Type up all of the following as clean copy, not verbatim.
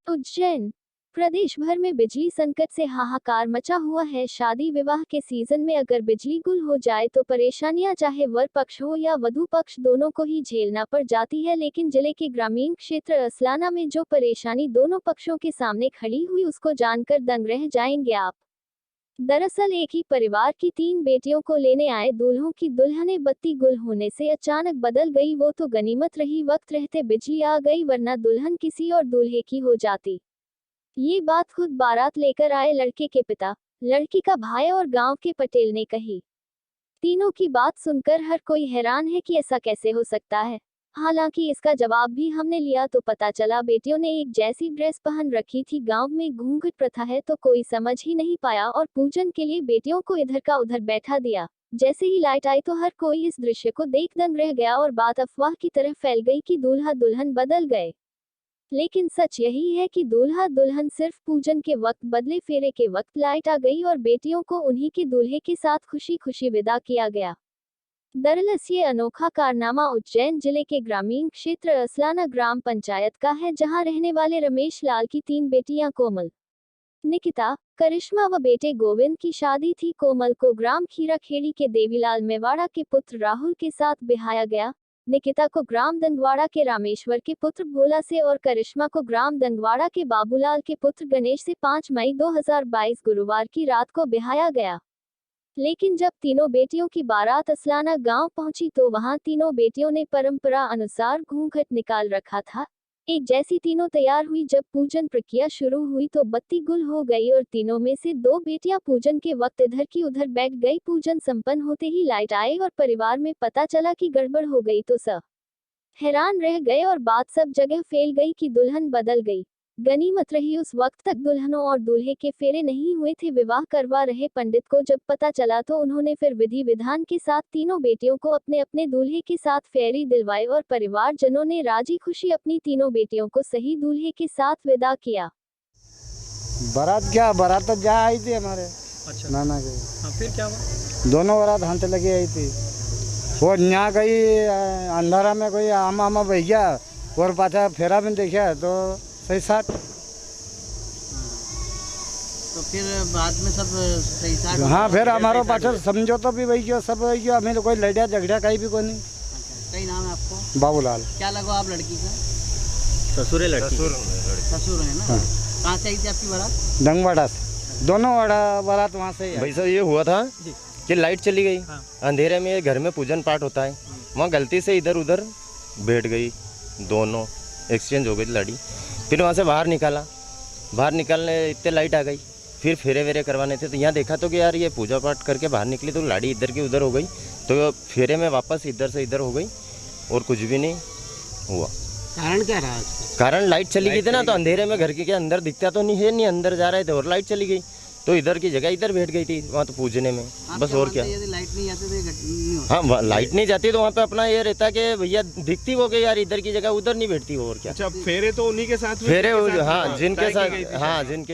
उज्जैन। प्रदेश भर में बिजली संकट से हाहाकार मचा हुआ है। शादी विवाह के सीजन में अगर बिजली गुल हो जाए तो परेशानियां चाहे वर पक्ष हो या वधू पक्ष दोनों को ही झेलना पड़ जाती है। लेकिन जिले के ग्रामीण क्षेत्र असलाना में जो परेशानी दोनों पक्षों के सामने खड़ी हुई उसको जानकर दंग रह जाएंगे आप। दरअसल एक ही परिवार की 3 बेटियों को लेने आए दूल्हों की दुल्हनें बत्ती गुल होने से अचानक बदल गई। वो तो गनीमत रही वक्त रहते बिजली आ गई, वरना दुल्हन किसी और दूल्हे की हो जाती। ये बात खुद बारात लेकर आए लड़के के पिता, लड़की का भाई और गांव के पटेल ने कही। तीनों की बात सुनकर हर कोई हैरान है कि ऐसा कैसे हो सकता है। हालांकि इसका जवाब भी हमने लिया तो पता चला बेटियों ने एक जैसी ड्रेस पहन रखी थी। गांव में घूंघट प्रथा है तो कोई समझ ही नहीं पाया और पूजन के लिए बेटियों को इधर का उधर बैठा दिया। जैसे ही लाइट आई तो हर कोई इस दृश्य को देख दंग रह गया और बात अफवाह की तरह फैल गई कि दूल्हा दुल्हन बदल गए। लेकिन सच यही है कि दूल्हा दुल्हन सिर्फ पूजन के वक्त बदले, फेरे के वक्त लाइट आ गई और बेटियों को उन्हीं के दूल्हे के साथ खुशी खुशी विदा किया गया। दरअसल ये अनोखा कारनामा उज्जैन जिले के ग्रामीण क्षेत्र असलाना ग्राम पंचायत का है, जहां रहने वाले रमेश लाल की 3 बेटियां कोमल, निकिता, करिश्मा व बेटे गोविंद की शादी थी। कोमल को ग्राम खीराखेड़ी के देवीलाल मेवाड़ा के पुत्र राहुल के साथ ब्याहाया गया। निकिता को ग्राम दंगवाड़ा के रामेश्वर के पुत्र भोला से और करिश्मा को ग्राम दंगवाड़ा के बाबूलाल के पुत्र गणेश से 5 मई 2022 गुरुवार की रात को ब्याहाया गया। लेकिन जब तीनों बेटियों की बारात असलाना गांव पहुंची तो वहां तीनों बेटियों ने परंपरा अनुसार घूंघट निकाल रखा था। एक जैसी तीनों तैयार हुई। जब पूजन प्रक्रिया शुरू हुई तो बत्ती गुल हो गई और तीनों में से 2 बेटियां पूजन के वक्त इधर की उधर बैठ गई। पूजन संपन्न होते ही लाइट आई और परिवार में पता चला कि गड़बड़ हो गई तो सब हैरान रह गए और बात सब जगह फैल गई कि दुल्हन बदल गई। गनीमत रही उस वक्त तक दुल्हनों और दूल्हे के फेरे नहीं हुए थे। विवाह करवा रहे पंडित को जब पता चला तो उन्होंने फिर विधि विधान के साथ तीनों बेटियों को अपने अपने दूल्हे के साथ फेरी दिलवाए और परिवारजनों ने राजी खुशी अपनी तीनों बेटियों को सही दूल्हे के साथ विदा किया। बारात तो जा आई थी हमारे। अच्छा। नाना के। हाँ, फिर क्या हुआ? दोनों बारात हाथ लगी आई थी। वो यहाँ गई अंधारा में कोई आमा बह गया और पाछा फेरा में देखा तो सही साथ। तो फिर बाद में सब सही साथ। हाँ, फिर हमारा पाछा समझो तो भी वही गया, सब वही गया। हमें तो कोई लड़िया झगड़ा कहीं भी कोई नहीं। कई नाम है आपको? बाबूलाल। क्या लगो आप लड़की का? ससुर है लड़की। ससुर है ना। हाँ। कहाँ से आई थी आपकी बारात? दंगवाड़ा से। दोनों बारात वहाँ से। भाई साहब ये हुआ था कि लाइट चली गई। हाँ। अंधेरे में घर में पूजन पाठ होता है, वहाँ गलती से इधर उधर बैठ गई, दोनों एक्सचेंज हो गई लड़ी। फिर वहाँ से बाहर निकालने इतने लाइट आ गई। फिर फेरे वेरे करवाने थे तो यहाँ देखा तो कि यार ये पूजा पाठ करके बाहर निकली तो लाड़ी इधर की उधर हो गई, तो फेरे में वापस इधर से इधर हो गई और कुछ भी नहीं हुआ। कारण क्या रहा? कारण लाइट चली गई थी ना, तो अंधेरे में घर के अंदर दिखता तो नहीं है, नहीं अंदर जा रहे थे और लाइट चली गई तो इधर की जगह इधर बैठ गई थी वहाँ तो पूजने में, बस और क्या। यदि लाइट नहीं आती तो ये नहीं होता? हाँ, लाइट नहीं जाती तो वहाँ पे अपना ये रहता कि भैया दिखती हो गई यार इधर की जगह उधर नहीं बैठती हो और क्या। अच्छा, फेरे तो उन्हीं के साथ फेरे हाँ जिनके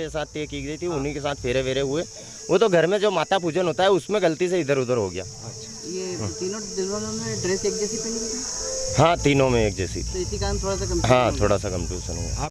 साथ तय की गई थी उन्हीं के साथ फेरे वेरे हुए। वो तो घर में जो माता पूजन होता है उसमें गलती से इधर उधर हो गया। ये तीनों दुल्हनों ने ड्रेस एक जैसी पहनी थी? हाँ, तीनों में एक जैसी। तो इसी कारण थोड़ा सा हाँ, थोड़ा सा कंफ्यूजन हुआ।